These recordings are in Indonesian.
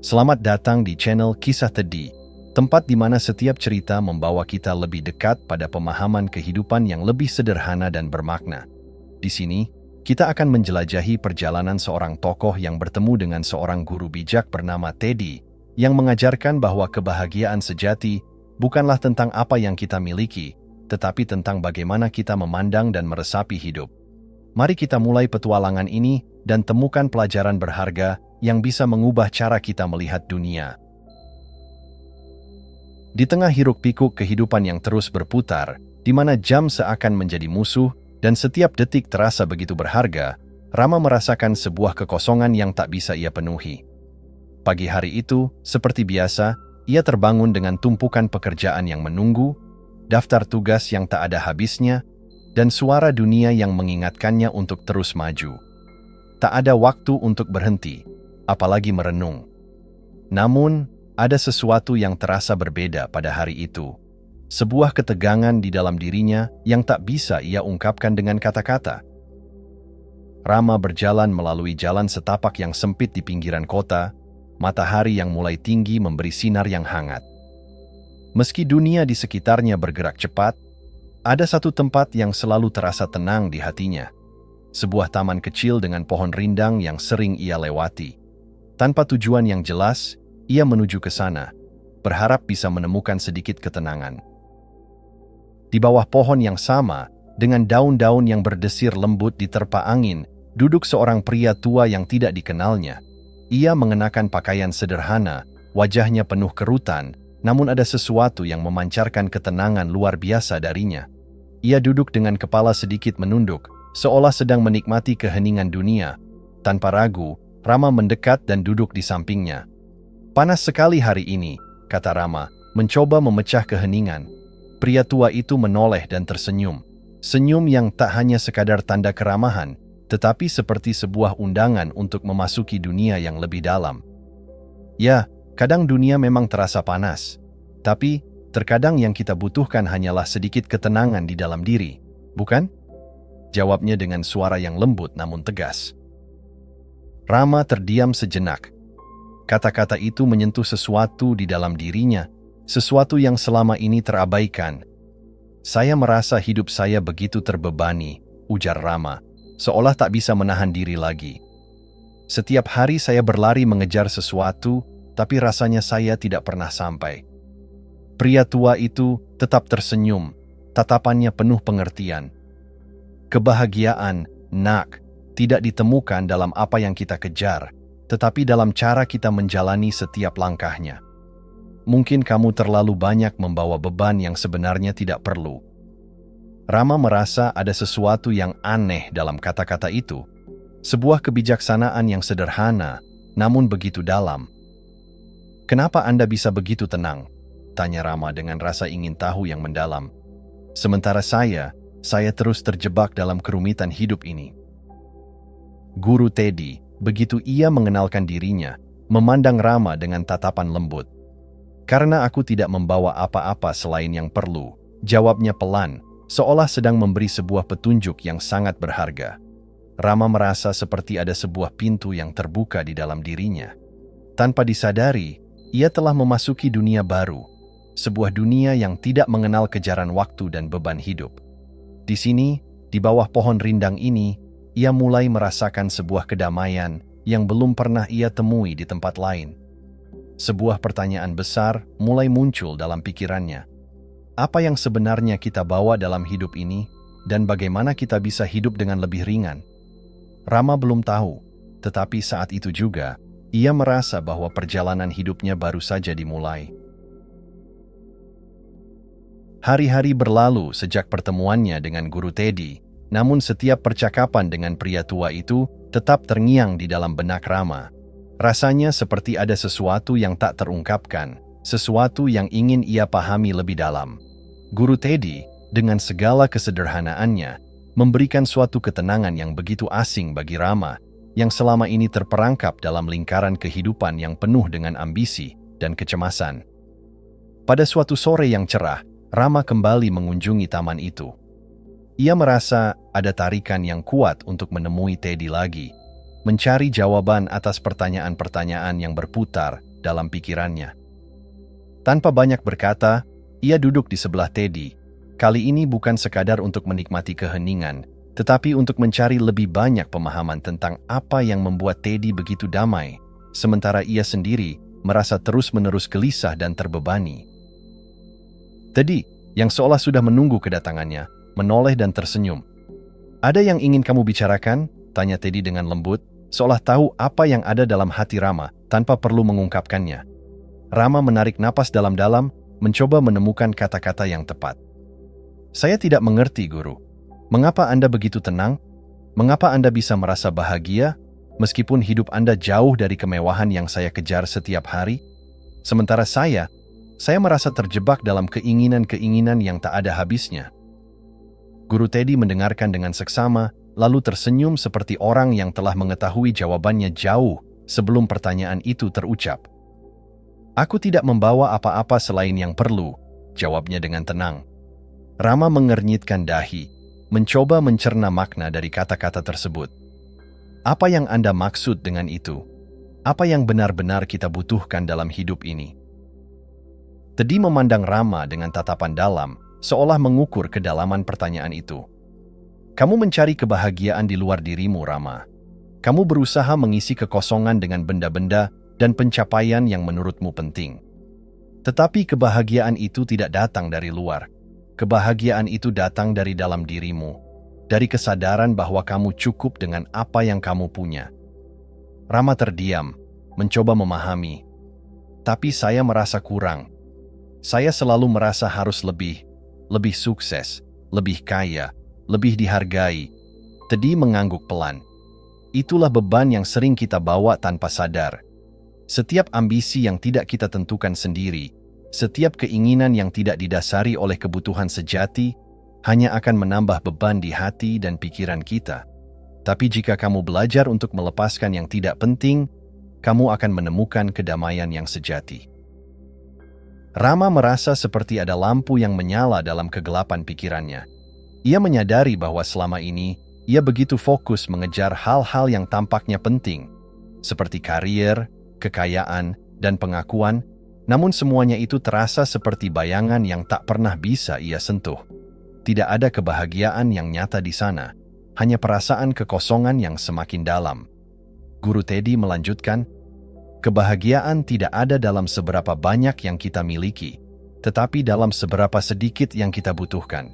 Selamat datang di channel Kisah Tedi, tempat di mana setiap cerita membawa kita lebih dekat pada pemahaman kehidupan yang lebih sederhana dan bermakna. Di sini, kita akan menjelajahi perjalanan seorang tokoh yang bertemu dengan seorang guru bijak bernama Teddy, yang mengajarkan bahwa kebahagiaan sejati bukanlah tentang apa yang kita miliki, tetapi tentang bagaimana kita memandang dan meresapi hidup. Mari kita mulai petualangan ini dan temukan pelajaran berharga yang bisa mengubah cara kita melihat dunia. Di tengah hiruk-pikuk kehidupan yang terus berputar, di mana jam seakan menjadi musuh dan setiap detik terasa begitu berharga, Rama merasakan sebuah kekosongan yang tak bisa ia penuhi. Pagi hari itu, seperti biasa, ia terbangun dengan tumpukan pekerjaan yang menunggu, daftar tugas yang tak ada habisnya, dan suara dunia yang mengingatkannya untuk terus maju. Tak ada waktu untuk berhenti, apalagi merenung. Namun, ada sesuatu yang terasa berbeda pada hari itu. Sebuah ketegangan di dalam dirinya yang tak bisa ia ungkapkan dengan kata-kata. Rama berjalan melalui jalan setapak yang sempit di pinggiran kota, matahari yang mulai tinggi memberi sinar yang hangat. Meski dunia di sekitarnya bergerak cepat, ada satu tempat yang selalu terasa tenang di hatinya. Sebuah taman kecil dengan pohon rindang yang sering ia lewati. Tanpa tujuan yang jelas, ia menuju ke sana, berharap bisa menemukan sedikit ketenangan. Di bawah pohon yang sama, dengan daun-daun yang berdesir lembut diterpa angin, duduk seorang pria tua yang tidak dikenalnya. Ia mengenakan pakaian sederhana, wajahnya penuh kerutan, namun ada sesuatu yang memancarkan ketenangan luar biasa darinya. Ia duduk dengan kepala sedikit menunduk, seolah sedang menikmati keheningan dunia. Tanpa ragu, Rama mendekat dan duduk di sampingnya. "Panas sekali hari ini," kata Rama, mencoba memecah keheningan. Pria tua itu menoleh dan tersenyum. Senyum yang tak hanya sekadar tanda keramahan, tetapi seperti sebuah undangan untuk memasuki dunia yang lebih dalam. "Ya, kadang dunia memang terasa panas. Tapi, terkadang yang kita butuhkan hanyalah sedikit ketenangan di dalam diri, bukan?" Jawabnya dengan suara yang lembut namun tegas. Rama terdiam sejenak. Kata-kata itu menyentuh sesuatu di dalam dirinya, sesuatu yang selama ini terabaikan. "Saya merasa hidup saya begitu terbebani," ujar Rama, seolah tak bisa menahan diri lagi. "Setiap hari saya berlari mengejar sesuatu, tapi rasanya saya tidak pernah sampai." Pria tua itu tetap tersenyum, tatapannya penuh pengertian. "Kebahagiaan, nak, tidak ditemukan dalam apa yang kita kejar, tetapi dalam cara kita menjalani setiap langkahnya. Mungkin kamu terlalu banyak membawa beban yang sebenarnya tidak perlu." Rama merasa ada sesuatu yang aneh dalam kata-kata itu. Sebuah kebijaksanaan yang sederhana, namun begitu dalam. "Kenapa Anda bisa begitu tenang?" tanya Rama dengan rasa ingin tahu yang mendalam. "Sementara saya terus terjebak dalam kerumitan hidup ini." Guru Teddy, begitu ia mengenalkan dirinya, memandang Rama dengan tatapan lembut. "Karena aku tidak membawa apa-apa selain yang perlu," jawabnya pelan, seolah sedang memberi sebuah petunjuk yang sangat berharga. Rama merasa seperti ada sebuah pintu yang terbuka di dalam dirinya. Tanpa disadari, ia telah memasuki dunia baru, sebuah dunia yang tidak mengenal kejaran waktu dan beban hidup. Di sini, di bawah pohon rindang ini, ia mulai merasakan sebuah kedamaian yang belum pernah ia temui di tempat lain. Sebuah pertanyaan besar mulai muncul dalam pikirannya. Apa yang sebenarnya kita bawa dalam hidup ini, dan bagaimana kita bisa hidup dengan lebih ringan? Rama belum tahu, tetapi saat itu juga, ia merasa bahwa perjalanan hidupnya baru saja dimulai. Hari-hari berlalu sejak pertemuannya dengan Guru Teddy, namun setiap percakapan dengan pria tua itu tetap terngiang di dalam benak Rama. Rasanya seperti ada sesuatu yang tak terungkapkan, sesuatu yang ingin ia pahami lebih dalam. Guru Teddy, dengan segala kesederhanaannya, memberikan suatu ketenangan yang begitu asing bagi Rama, yang selama ini terperangkap dalam lingkaran kehidupan yang penuh dengan ambisi dan kecemasan. Pada suatu sore yang cerah, Rama kembali mengunjungi taman itu. Ia merasa ada tarikan yang kuat untuk menemui Teddy lagi, mencari jawaban atas pertanyaan-pertanyaan yang berputar dalam pikirannya. Tanpa banyak berkata, ia duduk di sebelah Teddy. Kali ini bukan sekadar untuk menikmati keheningan, tetapi untuk mencari lebih banyak pemahaman tentang apa yang membuat Teddy begitu damai, sementara ia sendiri merasa terus-menerus gelisah dan terbebani. Teddy, yang seolah sudah menunggu kedatangannya, menoleh dan tersenyum. "Ada yang ingin kamu bicarakan?" tanya Teddy dengan lembut, seolah tahu apa yang ada dalam hati Rama tanpa perlu mengungkapkannya. Rama menarik napas dalam-dalam, mencoba menemukan kata-kata yang tepat. "Saya tidak mengerti, Guru. Mengapa Anda begitu tenang? Mengapa Anda bisa merasa bahagia, meskipun hidup Anda jauh dari kemewahan yang saya kejar setiap hari? Sementara saya merasa terjebak dalam keinginan-keinginan yang tak ada habisnya." Guru Teddy mendengarkan dengan seksama, lalu tersenyum seperti orang yang telah mengetahui jawabannya jauh sebelum pertanyaan itu terucap. "Aku tidak membawa apa-apa selain yang perlu," jawabnya dengan tenang. Rama mengernyitkan dahi, mencoba mencerna makna dari kata-kata tersebut. "Apa yang Anda maksud dengan itu? Apa yang benar-benar kita butuhkan dalam hidup ini?" Teddy memandang Rama dengan tatapan dalam, seolah mengukur kedalaman pertanyaan itu. "Kamu mencari kebahagiaan di luar dirimu, Rama. Kamu berusaha mengisi kekosongan dengan benda-benda dan pencapaian yang menurutmu penting. Tetapi kebahagiaan itu tidak datang dari luar. Kebahagiaan itu datang dari dalam dirimu, dari kesadaran bahwa kamu cukup dengan apa yang kamu punya." Rama terdiam, mencoba memahami. "Tapi saya merasa kurang. Saya selalu merasa harus lebih sukses, lebih kaya, lebih dihargai." Teddy mengangguk pelan. "Itulah beban yang sering kita bawa tanpa sadar. Setiap ambisi yang tidak kita tentukan sendiri, setiap keinginan yang tidak didasari oleh kebutuhan sejati, hanya akan menambah beban di hati dan pikiran kita. Tapi jika kamu belajar untuk melepaskan yang tidak penting, kamu akan menemukan kedamaian yang sejati." Rama merasa seperti ada lampu yang menyala dalam kegelapan pikirannya. Ia menyadari bahwa selama ini, ia begitu fokus mengejar hal-hal yang tampaknya penting, seperti karier, kekayaan, dan pengakuan, namun semuanya itu terasa seperti bayangan yang tak pernah bisa ia sentuh. Tidak ada kebahagiaan yang nyata di sana, hanya perasaan kekosongan yang semakin dalam. Guru Teddy melanjutkan, "Kebahagiaan tidak ada dalam seberapa banyak yang kita miliki, tetapi dalam seberapa sedikit yang kita butuhkan.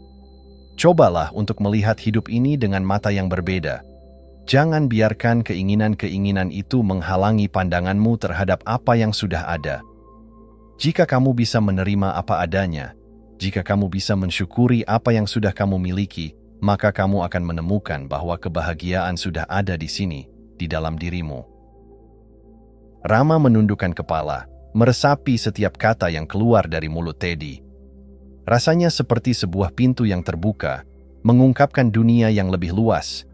Cobalah untuk melihat hidup ini dengan mata yang berbeda. Jangan biarkan keinginan-keinginan itu menghalangi pandanganmu terhadap apa yang sudah ada. Jika kamu bisa menerima apa adanya, jika kamu bisa mensyukuri apa yang sudah kamu miliki, maka kamu akan menemukan bahwa kebahagiaan sudah ada di sini, di dalam dirimu." Rama menundukkan kepala, meresapi setiap kata yang keluar dari mulut Teddy. Rasanya seperti sebuah pintu yang terbuka, mengungkapkan dunia yang lebih luas.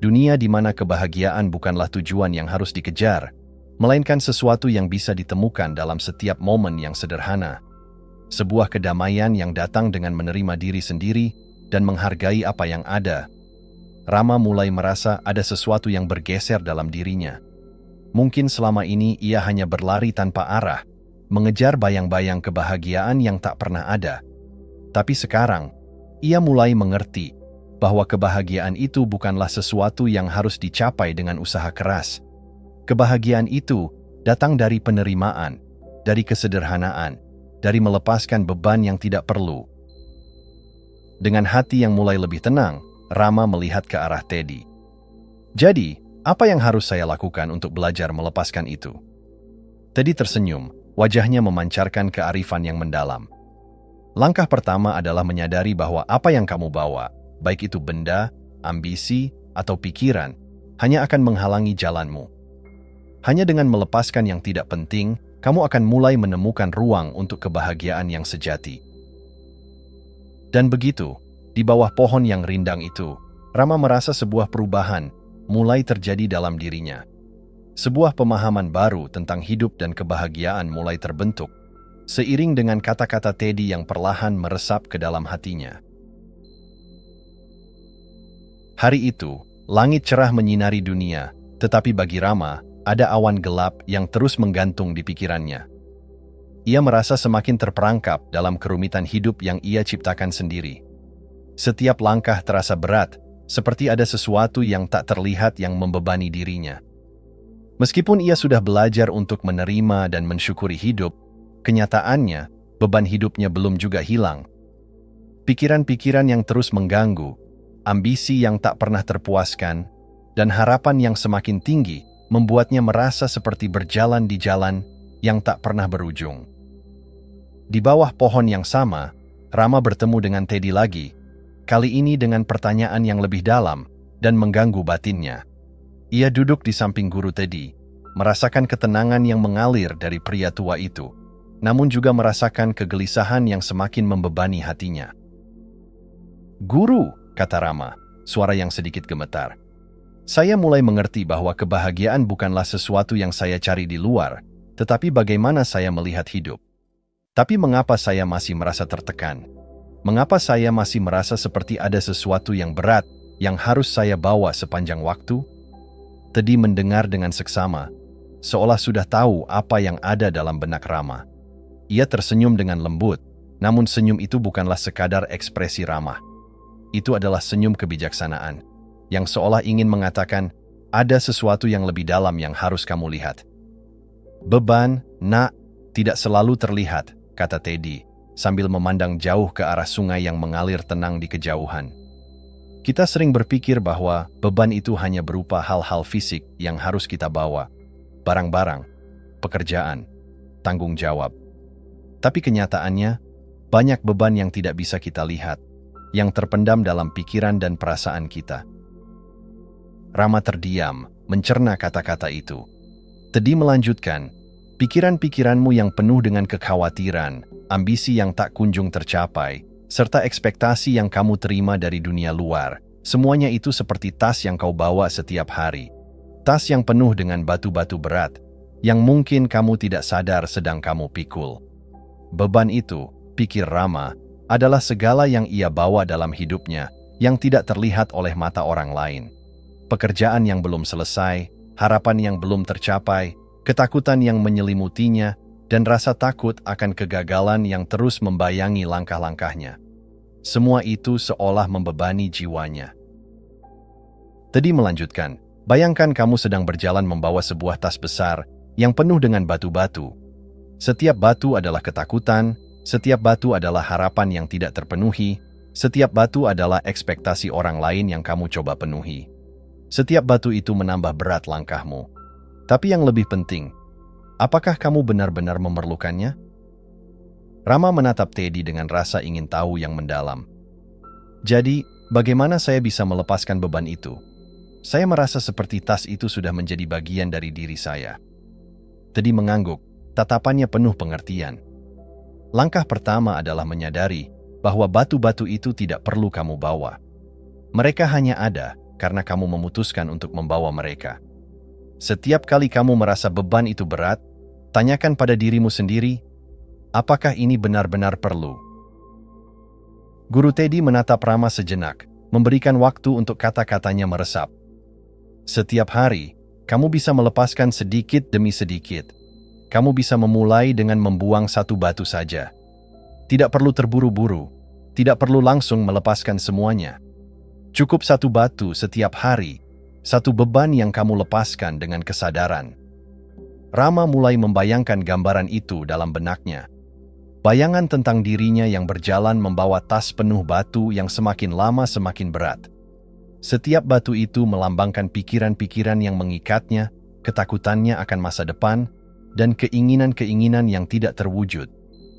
Dunia di mana kebahagiaan bukanlah tujuan yang harus dikejar, melainkan sesuatu yang bisa ditemukan dalam setiap momen yang sederhana. Sebuah kedamaian yang datang dengan menerima diri sendiri dan menghargai apa yang ada. Rama mulai merasa ada sesuatu yang bergeser dalam dirinya. Mungkin selama ini ia hanya berlari tanpa arah, mengejar bayang-bayang kebahagiaan yang tak pernah ada. Tapi sekarang, ia mulai mengerti bahwa kebahagiaan itu bukanlah sesuatu yang harus dicapai dengan usaha keras. Kebahagiaan itu datang dari penerimaan, dari kesederhanaan, dari melepaskan beban yang tidak perlu. Dengan hati yang mulai lebih tenang, Rama melihat ke arah Teddy. "Jadi, apa yang harus saya lakukan untuk belajar melepaskan itu?" Teddy tersenyum, wajahnya memancarkan kearifan yang mendalam. "Langkah pertama adalah menyadari bahwa apa yang kamu bawa, baik itu benda, ambisi, atau pikiran, hanya akan menghalangi jalanmu. Hanya dengan melepaskan yang tidak penting, kamu akan mulai menemukan ruang untuk kebahagiaan yang sejati." Dan begitu, di bawah pohon yang rindang itu, Rama merasa sebuah perubahan mulai terjadi dalam dirinya. Sebuah pemahaman baru tentang hidup dan kebahagiaan mulai terbentuk, seiring dengan kata-kata Teddy yang perlahan meresap ke dalam hatinya. Hari itu, langit cerah menyinari dunia, tetapi bagi Rama, ada awan gelap yang terus menggantung di pikirannya. Ia merasa semakin terperangkap dalam kerumitan hidup yang ia ciptakan sendiri. Setiap langkah terasa berat, seperti ada sesuatu yang tak terlihat yang membebani dirinya. Meskipun ia sudah belajar untuk menerima dan mensyukuri hidup, kenyataannya, beban hidupnya belum juga hilang. Pikiran-pikiran yang terus mengganggu, ambisi yang tak pernah terpuaskan, dan harapan yang semakin tinggi membuatnya merasa seperti berjalan di jalan yang tak pernah berujung. Di bawah pohon yang sama, Rama bertemu dengan Teddy lagi, kali ini dengan pertanyaan yang lebih dalam dan mengganggu batinnya. Ia duduk di samping guru Teddy, merasakan ketenangan yang mengalir dari pria tua itu, namun juga merasakan kegelisahan yang semakin membebani hatinya. "Guru," kata Rama, suara yang sedikit gemetar. "Saya mulai mengerti bahwa kebahagiaan bukanlah sesuatu yang saya cari di luar, tetapi bagaimana saya melihat hidup. Tapi mengapa saya masih merasa tertekan? Mengapa saya masih merasa seperti ada sesuatu yang berat yang harus saya bawa sepanjang waktu?" Teddy mendengar dengan seksama, seolah sudah tahu apa yang ada dalam benak Rama. Ia tersenyum dengan lembut, namun senyum itu bukanlah sekadar ekspresi ramah. Itu adalah senyum kebijaksanaan, yang seolah ingin mengatakan, ada sesuatu yang lebih dalam yang harus kamu lihat. "Beban, nak, tidak selalu terlihat," kata Teddy, sambil memandang jauh ke arah sungai yang mengalir tenang di kejauhan. "Kita sering berpikir bahwa beban itu hanya berupa hal-hal fisik yang harus kita bawa, barang-barang, pekerjaan, tanggung jawab. Tapi kenyataannya, banyak beban yang tidak bisa kita lihat, yang terpendam dalam pikiran dan perasaan kita." Rama terdiam, mencerna kata-kata itu. Teddy melanjutkan, "Pikiran-pikiranmu yang penuh dengan kekhawatiran, ambisi yang tak kunjung tercapai, serta ekspektasi yang kamu terima dari dunia luar, semuanya itu seperti tas yang kau bawa setiap hari. Tas yang penuh dengan batu-batu berat, yang mungkin kamu tidak sadar sedang kamu pikul. Beban itu," pikir Rama, "adalah segala yang ia bawa dalam hidupnya, yang tidak terlihat oleh mata orang lain. Pekerjaan yang belum selesai, harapan yang belum tercapai, ketakutan yang menyelimutinya, dan rasa takut akan kegagalan yang terus membayangi langkah-langkahnya. Semua itu seolah membebani jiwanya." Teddy melanjutkan, "Bayangkan kamu sedang berjalan membawa sebuah tas besar yang penuh dengan batu-batu. Setiap batu adalah ketakutan, setiap batu adalah harapan yang tidak terpenuhi, setiap batu adalah ekspektasi orang lain yang kamu coba penuhi. Setiap batu itu menambah berat langkahmu. Tapi yang lebih penting, apakah kamu benar-benar memerlukannya?" Rama menatap Teddy dengan rasa ingin tahu yang mendalam. "Jadi, bagaimana saya bisa melepaskan beban itu? Saya merasa seperti tas itu sudah menjadi bagian dari diri saya." Teddy mengangguk, tatapannya penuh pengertian. "Langkah pertama adalah menyadari bahwa batu-batu itu tidak perlu kamu bawa. Mereka hanya ada karena kamu memutuskan untuk membawa mereka. Setiap kali kamu merasa beban itu berat, tanyakan pada dirimu sendiri, apakah ini benar-benar perlu?" Guru Teddy menatap Rama sejenak, memberikan waktu untuk kata-katanya meresap. "Setiap hari, kamu bisa melepaskan sedikit demi sedikit. Kamu bisa memulai dengan membuang satu batu saja. Tidak perlu terburu-buru, tidak perlu langsung melepaskan semuanya. Cukup satu batu setiap hari, satu beban yang kamu lepaskan dengan kesadaran." Rama mulai membayangkan gambaran itu dalam benaknya. Bayangan tentang dirinya yang berjalan membawa tas penuh batu yang semakin lama semakin berat. Setiap batu itu melambangkan pikiran-pikiran yang mengikatnya, ketakutannya akan masa depan, dan keinginan-keinginan yang tidak terwujud.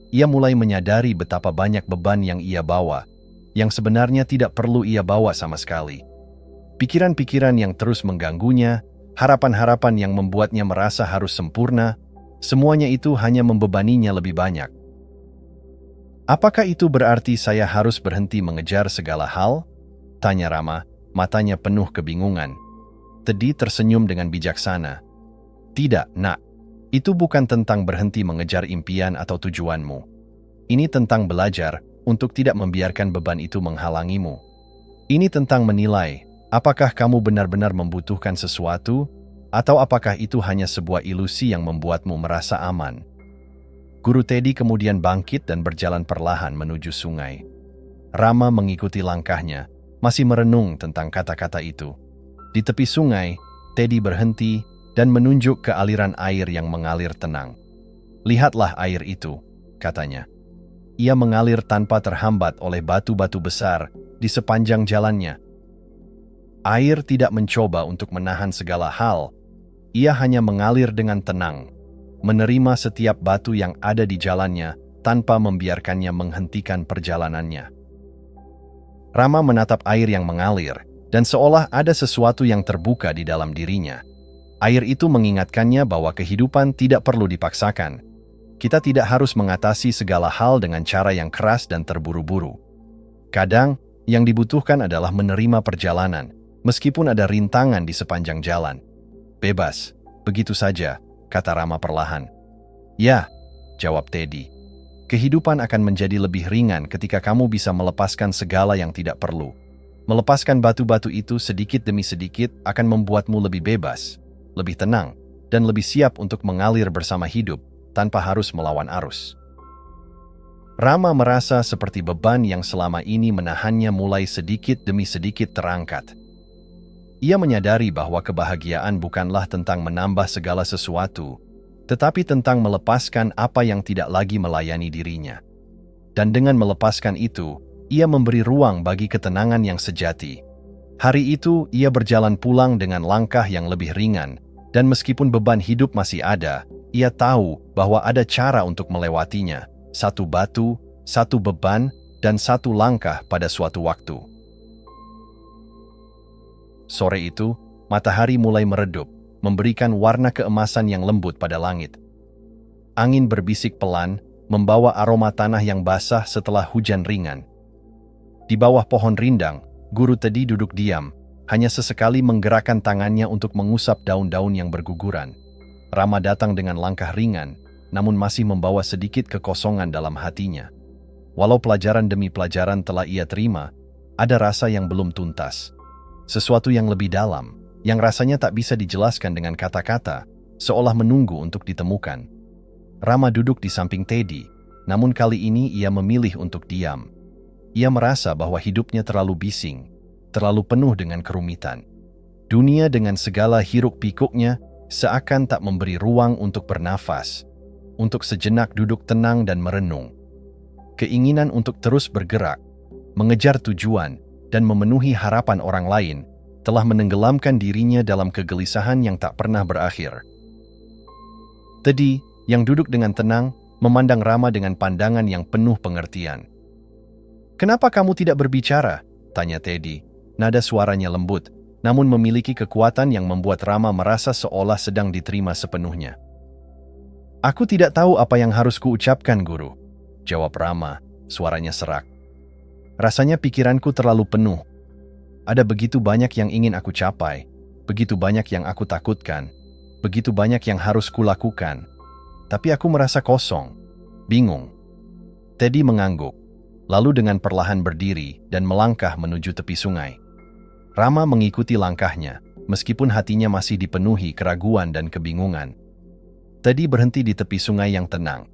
Ia mulai menyadari betapa banyak beban yang ia bawa, yang sebenarnya tidak perlu ia bawa sama sekali. Pikiran-pikiran yang terus mengganggunya, harapan-harapan yang membuatnya merasa harus sempurna, semuanya itu hanya membebaninya lebih banyak. "Apakah itu berarti saya harus berhenti mengejar segala hal?" tanya Rama, matanya penuh kebingungan. Teddy tersenyum dengan bijaksana. "Tidak, nak. Itu bukan tentang berhenti mengejar impian atau tujuanmu. Ini tentang belajar untuk tidak membiarkan beban itu menghalangimu. Ini tentang menilai, apakah kamu benar-benar membutuhkan sesuatu, Atau apakah itu hanya sebuah ilusi yang membuatmu merasa aman? Guru Teddy kemudian bangkit dan berjalan perlahan menuju sungai. Rama mengikuti langkahnya, masih merenung tentang kata-kata itu. Di tepi sungai, Teddy berhenti dan menunjuk ke aliran air yang mengalir tenang. "Lihatlah air itu," katanya. Ia mengalir tanpa terhambat oleh batu-batu besar di sepanjang jalannya. Air tidak mencoba untuk menahan segala hal. Ia hanya mengalir dengan tenang, menerima setiap batu yang ada di jalannya tanpa membiarkannya menghentikan perjalanannya. Rama menatap air yang mengalir, dan seolah ada sesuatu yang terbuka di dalam dirinya. Air itu mengingatkannya bahwa kehidupan tidak perlu dipaksakan. Kita tidak harus mengatasi segala hal dengan cara yang keras dan terburu-buru. Kadang, yang dibutuhkan adalah menerima perjalanan, meskipun ada rintangan di sepanjang jalan. "Bebas, begitu saja," kata Rama perlahan. "Ya," jawab Teddy. "Kehidupan akan menjadi lebih ringan ketika kamu bisa melepaskan segala yang tidak perlu. Melepaskan batu-batu itu sedikit demi sedikit akan membuatmu lebih bebas, lebih tenang, dan lebih siap untuk mengalir bersama hidup tanpa harus melawan arus." Rama merasa seperti beban yang selama ini menahannya mulai sedikit demi sedikit terangkat. Ia menyadari bahwa kebahagiaan bukanlah tentang menambah segala sesuatu, tetapi tentang melepaskan apa yang tidak lagi melayani dirinya. Dan dengan melepaskan itu, ia memberi ruang bagi ketenangan yang sejati. Hari itu, ia berjalan pulang dengan langkah yang lebih ringan, dan meskipun beban hidup masih ada, ia tahu bahwa ada cara untuk melewatinya. Satu batu, satu beban, dan satu langkah pada suatu waktu. Sore itu, matahari mulai meredup, memberikan warna keemasan yang lembut pada langit. Angin berbisik pelan, membawa aroma tanah yang basah setelah hujan ringan. Di bawah pohon rindang, Guru Teddy duduk diam, hanya sesekali menggerakkan tangannya untuk mengusap daun-daun yang berguguran. Rama datang dengan langkah ringan, namun masih membawa sedikit kekosongan dalam hatinya. Walau pelajaran demi pelajaran telah ia terima, ada rasa yang belum tuntas. Sesuatu yang lebih dalam, yang rasanya tak bisa dijelaskan dengan kata-kata, seolah menunggu untuk ditemukan. Rama duduk di samping Teddy, namun kali ini ia memilih untuk diam. Ia merasa bahwa hidupnya terlalu bising, terlalu penuh dengan kerumitan. Dunia dengan segala hiruk-pikuknya seakan tak memberi ruang untuk bernafas, untuk sejenak duduk tenang dan merenung. Keinginan untuk terus bergerak, mengejar tujuan, dan memenuhi harapan orang lain telah menenggelamkan dirinya dalam kegelisahan yang tak pernah berakhir. Teddy, yang duduk dengan tenang, memandang Rama dengan pandangan yang penuh pengertian. "Kenapa kamu tidak berbicara?" tanya Teddy. Nada suaranya lembut, namun memiliki kekuatan yang membuat Rama merasa seolah sedang diterima sepenuhnya. "Aku tidak tahu apa yang harus kuucapkan, Guru," jawab Rama, suaranya serak. "Rasanya pikiranku terlalu penuh. Ada begitu banyak yang ingin aku capai, begitu banyak yang aku takutkan, begitu banyak yang harus kulakukan. Tapi aku merasa kosong, bingung." Teddy mengangguk, lalu dengan perlahan berdiri dan melangkah menuju tepi sungai. Rama mengikuti langkahnya, meskipun hatinya masih dipenuhi keraguan dan kebingungan. Teddy berhenti di tepi sungai yang tenang,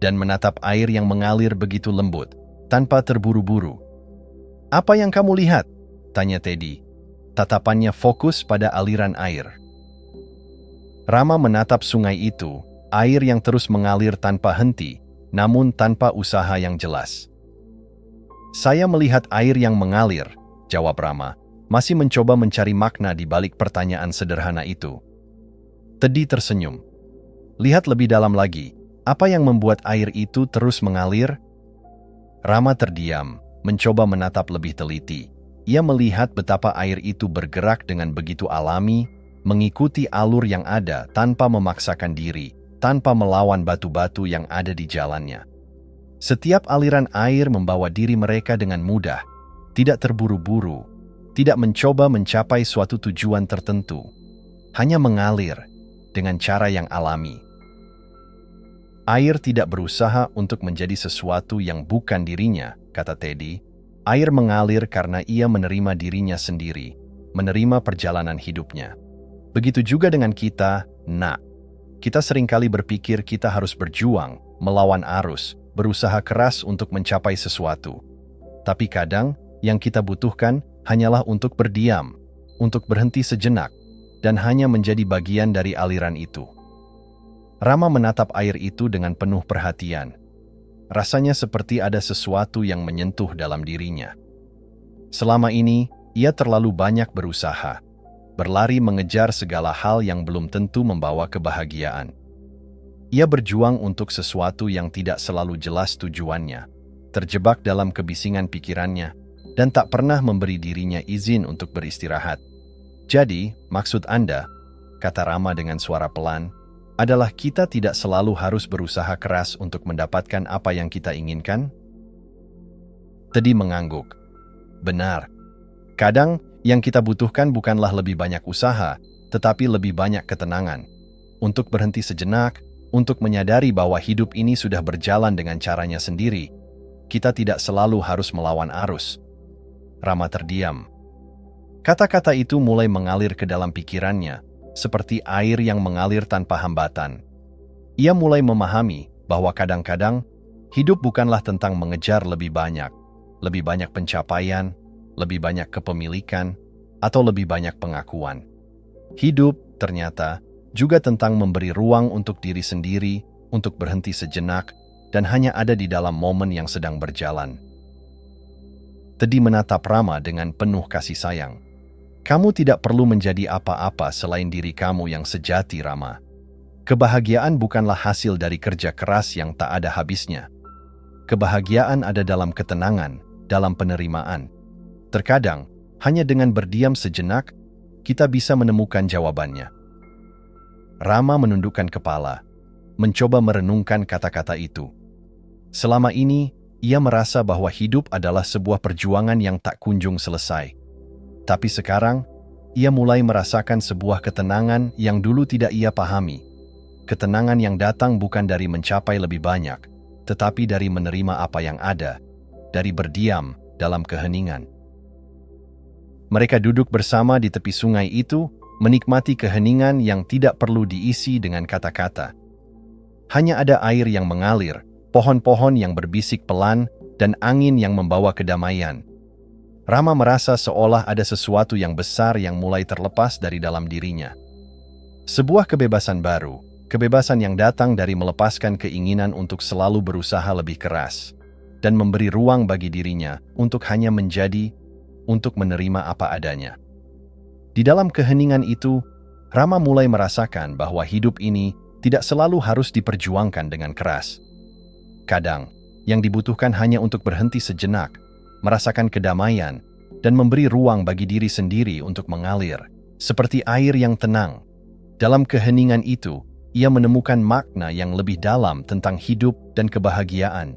dan menatap air yang mengalir begitu lembut, tanpa terburu-buru. "Apa yang kamu lihat?" tanya Teddy. Tatapannya fokus pada aliran air. Rama menatap sungai itu, air yang terus mengalir tanpa henti, namun tanpa usaha yang jelas. "Saya melihat air yang mengalir," jawab Rama, masih mencoba mencari makna di balik pertanyaan sederhana itu. Teddy tersenyum. "Lihat lebih dalam lagi, apa yang membuat air itu terus mengalir?" Rama terdiam, mencoba menatap lebih teliti. Ia melihat betapa air itu bergerak dengan begitu alami, mengikuti alur yang ada tanpa memaksakan diri, tanpa melawan batu-batu yang ada di jalannya. Setiap aliran air membawa diri mereka dengan mudah, tidak terburu-buru, tidak mencoba mencapai suatu tujuan tertentu, hanya mengalir dengan cara yang alami. "Air tidak berusaha untuk menjadi sesuatu yang bukan dirinya," kata Teddy. "Air mengalir karena ia menerima dirinya sendiri, menerima perjalanan hidupnya. Begitu juga dengan kita, Nak. Kita seringkali berpikir kita harus berjuang, melawan arus, berusaha keras untuk mencapai sesuatu. Tapi kadang, yang kita butuhkan hanyalah untuk berdiam, untuk berhenti sejenak, dan hanya menjadi bagian dari aliran itu. Rama menatap air itu dengan penuh perhatian. Rasanya seperti ada sesuatu yang menyentuh dalam dirinya. Selama ini, ia terlalu banyak berusaha, berlari mengejar segala hal yang belum tentu membawa kebahagiaan. Ia berjuang untuk sesuatu yang tidak selalu jelas tujuannya, terjebak dalam kebisingan pikirannya, dan tak pernah memberi dirinya izin untuk beristirahat. Jadi, maksud Anda, kata Rama dengan suara pelan, adalah kita tidak selalu harus berusaha keras untuk mendapatkan apa yang kita inginkan? Teddy mengangguk. Benar. Kadang, yang kita butuhkan bukanlah lebih banyak usaha, tetapi lebih banyak ketenangan. Untuk berhenti sejenak, untuk menyadari bahwa hidup ini sudah berjalan dengan caranya sendiri. Kita tidak selalu harus melawan arus. Rama terdiam. Kata-kata itu mulai mengalir ke dalam pikirannya, seperti air yang mengalir tanpa hambatan. Ia mulai memahami bahwa kadang-kadang hidup bukanlah tentang mengejar lebih banyak pencapaian, lebih banyak kepemilikan, atau lebih banyak pengakuan. Hidup, ternyata, juga tentang memberi ruang untuk diri sendiri, untuk berhenti sejenak, dan hanya ada di dalam momen yang sedang berjalan. Teddy menatap Rama dengan penuh kasih sayang. Kamu tidak perlu menjadi apa-apa selain diri kamu yang sejati, Rama. Kebahagiaan bukanlah hasil dari kerja keras yang tak ada habisnya. Kebahagiaan ada dalam ketenangan, dalam penerimaan. Terkadang, hanya dengan berdiam sejenak, kita bisa menemukan jawabannya. Rama menundukkan kepala, mencoba merenungkan kata-kata itu. Selama ini, ia merasa bahwa hidup adalah sebuah perjuangan yang tak kunjung selesai. Tapi sekarang, ia mulai merasakan sebuah ketenangan yang dulu tidak ia pahami. Ketenangan yang datang bukan dari mencapai lebih banyak, tetapi dari menerima apa yang ada, dari berdiam dalam keheningan. Mereka duduk bersama di tepi sungai itu, menikmati keheningan yang tidak perlu diisi dengan kata-kata. Hanya ada air yang mengalir, pohon-pohon yang berbisik pelan, dan angin yang membawa kedamaian. Rama merasa seolah ada sesuatu yang besar yang mulai terlepas dari dalam dirinya. Sebuah kebebasan baru, kebebasan yang datang dari melepaskan keinginan untuk selalu berusaha lebih keras, dan memberi ruang bagi dirinya untuk hanya menjadi, untuk menerima apa adanya. Di dalam keheningan itu, Rama mulai merasakan bahwa hidup ini tidak selalu harus diperjuangkan dengan keras. Kadang, yang dibutuhkan hanya untuk berhenti sejenak, merasakan kedamaian, dan memberi ruang bagi diri sendiri untuk mengalir, seperti air yang tenang. Dalam keheningan itu, ia menemukan makna yang lebih dalam tentang hidup dan kebahagiaan.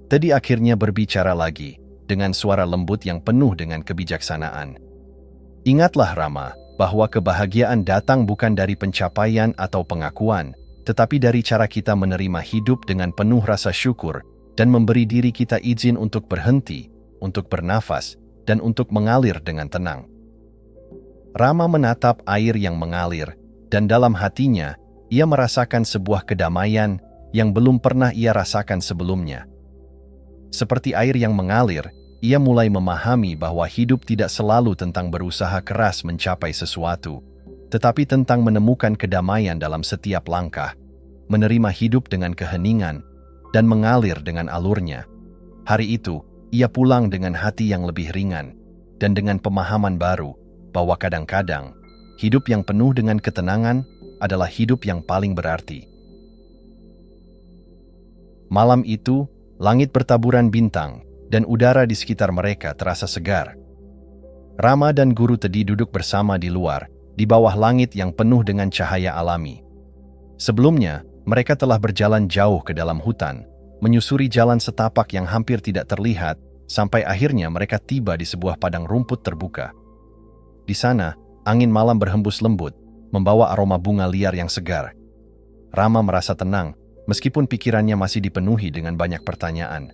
Teddy akhirnya berbicara lagi, dengan suara lembut yang penuh dengan kebijaksanaan. Ingatlah Rama, bahwa kebahagiaan datang bukan dari pencapaian atau pengakuan, tetapi dari cara kita menerima hidup dengan penuh rasa syukur, dan memberi diri kita izin untuk berhenti, untuk bernafas, dan untuk mengalir dengan tenang. Rama menatap air yang mengalir, dan dalam hatinya, ia merasakan sebuah kedamaian yang belum pernah ia rasakan sebelumnya. Seperti air yang mengalir, ia mulai memahami bahwa hidup tidak selalu tentang berusaha keras mencapai sesuatu, tetapi tentang menemukan kedamaian dalam setiap langkah, menerima hidup dengan keheningan, dan mengalir dengan alurnya. Hari itu, ia pulang dengan hati yang lebih ringan, dan dengan pemahaman baru, bahwa kadang-kadang, hidup yang penuh dengan ketenangan adalah hidup yang paling berarti. Malam itu, langit bertaburan bintang, dan udara di sekitar mereka terasa segar. Rama dan Guru Teddy duduk bersama di luar, di bawah langit yang penuh dengan cahaya alami. Sebelumnya, mereka telah berjalan jauh ke dalam hutan, menyusuri jalan setapak yang hampir tidak terlihat, sampai akhirnya mereka tiba di sebuah padang rumput terbuka. Di sana, angin malam berhembus lembut, membawa aroma bunga liar yang segar. Rama merasa tenang, meskipun pikirannya masih dipenuhi dengan banyak pertanyaan.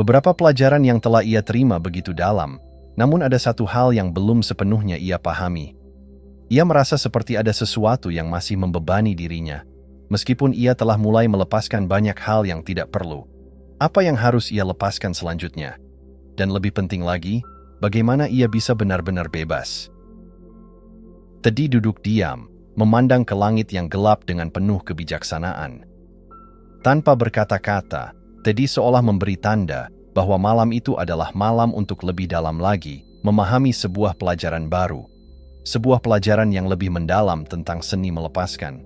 Beberapa pelajaran yang telah ia terima begitu dalam, namun ada satu hal yang belum sepenuhnya ia pahami. Ia merasa seperti ada sesuatu yang masih membebani dirinya, meskipun ia telah mulai melepaskan banyak hal yang tidak perlu. Apa yang harus ia lepaskan selanjutnya? Dan lebih penting lagi, bagaimana ia bisa benar-benar bebas? Teddy duduk diam, memandang ke langit yang gelap dengan penuh kebijaksanaan. Tanpa berkata-kata, Teddy seolah memberi tanda bahwa malam itu adalah malam untuk lebih dalam lagi memahami sebuah pelajaran baru. Sebuah pelajaran yang lebih mendalam tentang seni melepaskan.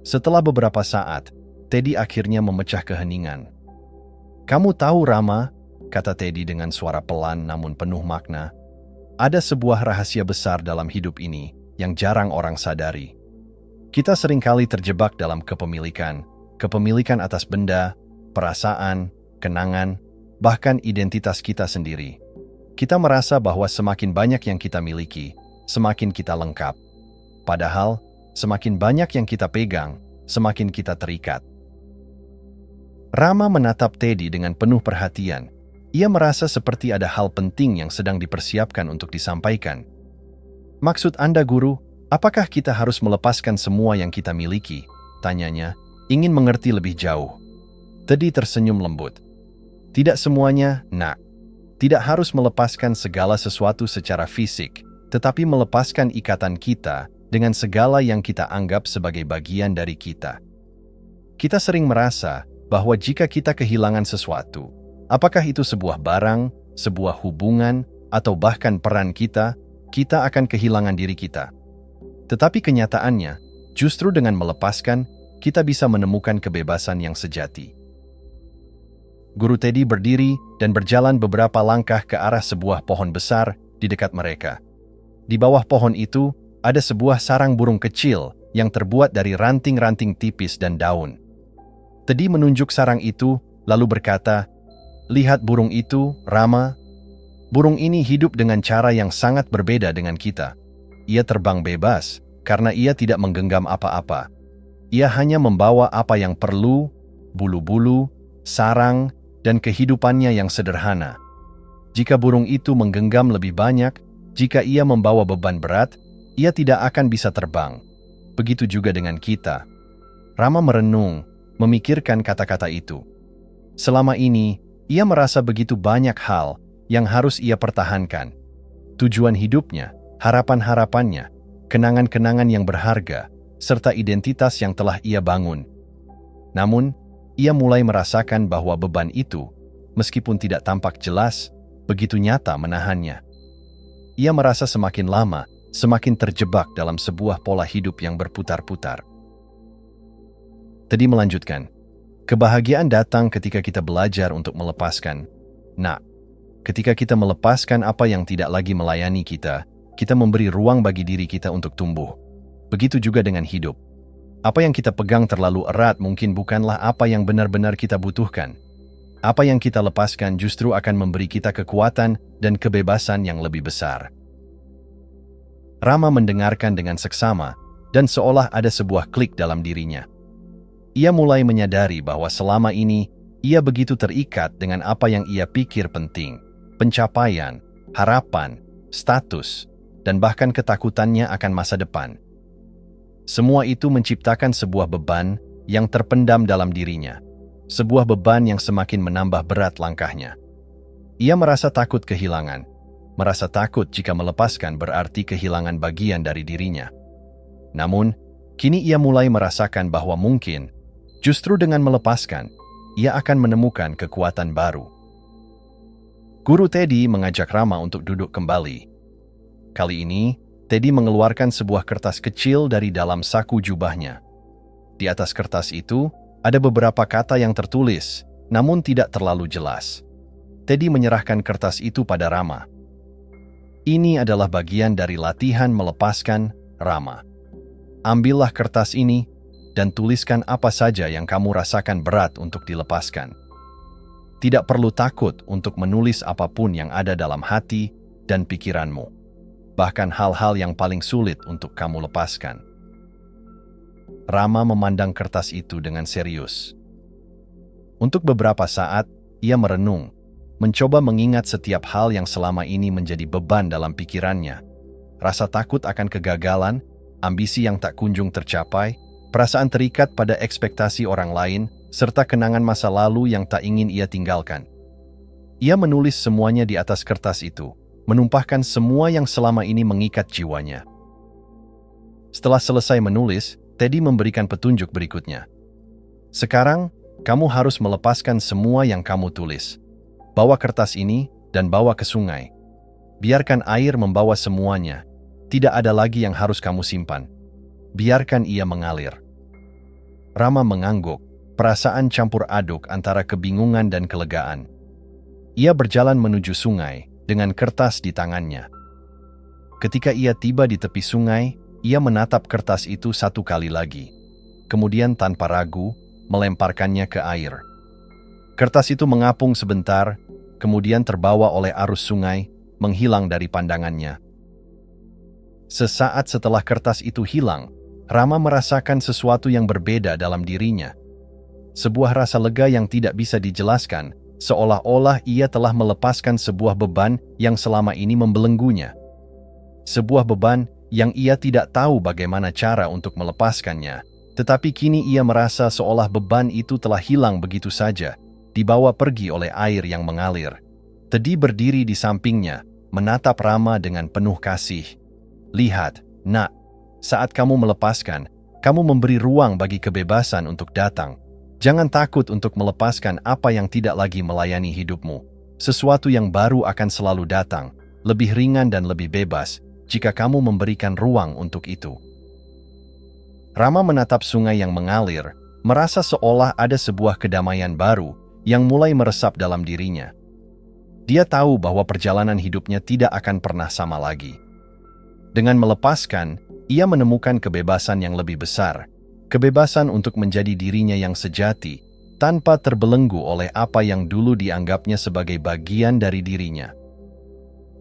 Setelah beberapa saat, Teddy akhirnya memecah keheningan. "Kamu tahu, Rama," kata Teddy dengan suara pelan namun penuh makna, "ada sebuah rahasia besar dalam hidup ini yang jarang orang sadari. Kita seringkali terjebak dalam kepemilikan atas benda, perasaan, kenangan, bahkan identitas kita sendiri. Kita merasa bahwa semakin banyak yang kita miliki, semakin kita lengkap. Padahal, semakin banyak yang kita pegang, semakin kita terikat." Rama menatap Teddy dengan penuh perhatian. Ia merasa seperti ada hal penting yang sedang dipersiapkan untuk disampaikan. "Maksud Anda, Guru, apakah kita harus melepaskan semua yang kita miliki?" tanyanya, ingin mengerti lebih jauh. Teddy tersenyum lembut. "Tidak semuanya, Nak. Tidak harus melepaskan segala sesuatu secara fisik, tetapi melepaskan ikatan kita dengan segala yang kita anggap sebagai bagian dari kita. Kita sering merasa bahwa jika kita kehilangan sesuatu, apakah itu sebuah barang, sebuah hubungan, atau bahkan peran kita, kita akan kehilangan diri kita. Tetapi kenyataannya, justru dengan melepaskan, kita bisa menemukan kebebasan yang sejati." Guru Teddy berdiri dan berjalan beberapa langkah ke arah sebuah pohon besar di dekat mereka. Di bawah pohon itu, ada sebuah sarang burung kecil yang terbuat dari ranting-ranting tipis dan daun. Teddy menunjuk sarang itu, lalu berkata, "Lihat burung itu, Rama. Burung ini hidup dengan cara yang sangat berbeda dengan kita. Ia terbang bebas, karena ia tidak menggenggam apa-apa. Ia hanya membawa apa yang perlu, bulu-bulu, sarang, dan kehidupannya yang sederhana. Jika burung itu menggenggam lebih banyak, jika ia membawa beban berat, ia tidak akan bisa terbang. Begitu juga dengan kita." Rama merenung, memikirkan kata-kata itu. Selama ini, ia merasa begitu banyak hal yang harus ia pertahankan. Tujuan hidupnya, harapan-harapannya, kenangan-kenangan yang berharga, serta identitas yang telah ia bangun. Namun, ia mulai merasakan bahwa beban itu, meskipun tidak tampak jelas, begitu nyata menahannya. Ia merasa semakin lama, semakin terjebak dalam sebuah pola hidup yang berputar-putar. Teddy melanjutkan, "Kebahagiaan datang ketika kita belajar untuk melepaskan. Nah, ketika kita melepaskan apa yang tidak lagi melayani kita, kita memberi ruang bagi diri kita untuk tumbuh. Begitu juga dengan hidup. Apa yang kita pegang terlalu erat mungkin bukanlah apa yang benar-benar kita butuhkan. Apa yang kita lepaskan justru akan memberi kita kekuatan dan kebebasan yang lebih besar." Rama mendengarkan dengan seksama, dan seolah ada sebuah klik dalam dirinya. Ia mulai menyadari bahwa selama ini, ia begitu terikat dengan apa yang ia pikir penting, pencapaian, harapan, status, dan bahkan ketakutannya akan masa depan. Semua itu menciptakan sebuah beban yang terpendam dalam dirinya. Sebuah beban yang semakin menambah berat langkahnya. Ia merasa takut kehilangan. Merasa takut jika melepaskan berarti kehilangan bagian dari dirinya. Namun, kini ia mulai merasakan bahwa mungkin, justru dengan melepaskan, ia akan menemukan kekuatan baru. Guru Teddy mengajak Rama untuk duduk kembali. Kali ini, Teddy mengeluarkan sebuah kertas kecil dari dalam saku jubahnya. Di atas kertas itu, ada beberapa kata yang tertulis, namun tidak terlalu jelas. Teddy menyerahkan kertas itu pada Rama. "Ini adalah bagian dari latihan melepaskan, Rama. Ambillah kertas ini dan tuliskan apa saja yang kamu rasakan berat untuk dilepaskan. Tidak perlu takut untuk menulis apapun yang ada dalam hati dan pikiranmu, bahkan hal-hal yang paling sulit untuk kamu lepaskan." Rama memandang kertas itu dengan serius. Untuk beberapa saat, ia merenung, mencoba mengingat setiap hal yang selama ini menjadi beban dalam pikirannya. rasa takut akan kegagalan, ambisi yang tak kunjung tercapai, perasaan terikat pada ekspektasi orang lain, serta kenangan masa lalu yang tak ingin ia tinggalkan. Ia menulis semuanya di atas kertas itu, menumpahkan semua yang selama ini mengikat jiwanya. Setelah selesai menulis, Teddy memberikan petunjuk berikutnya. Sekarang, kamu harus melepaskan semua yang kamu tulis. Bawa kertas ini dan bawa ke sungai. Biarkan air membawa semuanya. Tidak ada lagi yang harus kamu simpan. Biarkan ia mengalir. Rama mengangguk, perasaan campur aduk antara kebingungan dan kelegaan. Ia berjalan menuju sungai dengan kertas di tangannya. Ketika ia tiba di tepi sungai, ia menatap kertas itu satu kali lagi. Kemudian tanpa ragu, melemparkannya ke air. Kertas itu mengapung sebentar, kemudian terbawa oleh arus sungai, menghilang dari pandangannya. Sesaat setelah kertas itu hilang, Rama merasakan sesuatu yang berbeda dalam dirinya. Sebuah rasa lega yang tidak bisa dijelaskan, seolah-olah ia telah melepaskan sebuah beban yang selama ini membelenggunya. Sebuah beban yang ia tidak tahu bagaimana cara untuk melepaskannya, tetapi kini ia merasa seolah beban itu telah hilang begitu saja, dibawa pergi oleh air yang mengalir. Teddy berdiri di sampingnya, menatap Rama dengan penuh kasih. Lihat, nak, saat kamu melepaskan, kamu memberi ruang bagi kebebasan untuk datang. Jangan takut untuk melepaskan apa yang tidak lagi melayani hidupmu. Sesuatu yang baru akan selalu datang, lebih ringan dan lebih bebas, jika kamu memberikan ruang untuk itu. Rama menatap sungai yang mengalir, merasa seolah ada sebuah kedamaian baru yang mulai meresap dalam dirinya. Dia tahu bahwa perjalanan hidupnya tidak akan pernah sama lagi. Dengan melepaskan, ia menemukan kebebasan yang lebih besar, kebebasan untuk menjadi dirinya yang sejati, tanpa terbelenggu oleh apa yang dulu dianggapnya sebagai bagian dari dirinya.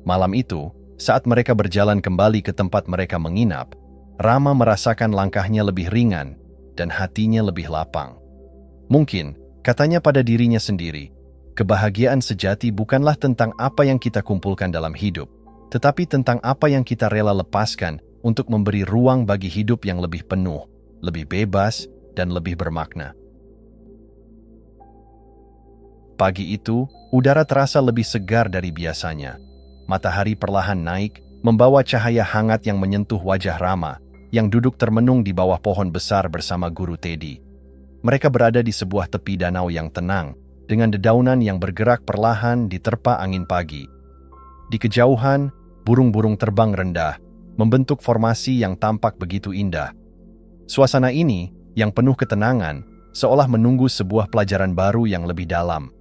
Malam itu, saat mereka berjalan kembali ke tempat mereka menginap, Rama merasakan langkahnya lebih ringan dan hatinya lebih lapang. Mungkin, katanya pada dirinya sendiri, kebahagiaan sejati bukanlah tentang apa yang kita kumpulkan dalam hidup, tetapi tentang apa yang kita rela lepaskan untuk memberi ruang bagi hidup yang lebih penuh, lebih bebas, dan lebih bermakna. Pagi itu, udara terasa lebih segar dari biasanya. Matahari perlahan naik, membawa cahaya hangat yang menyentuh wajah Rama, yang duduk termenung di bawah pohon besar bersama guru Teddy. Mereka berada di sebuah tepi danau yang tenang, dengan dedaunan yang bergerak perlahan diterpa angin pagi. Di kejauhan, burung-burung terbang rendah, membentuk formasi yang tampak begitu indah. Suasana ini, yang penuh ketenangan, seolah menunggu sebuah pelajaran baru yang lebih dalam.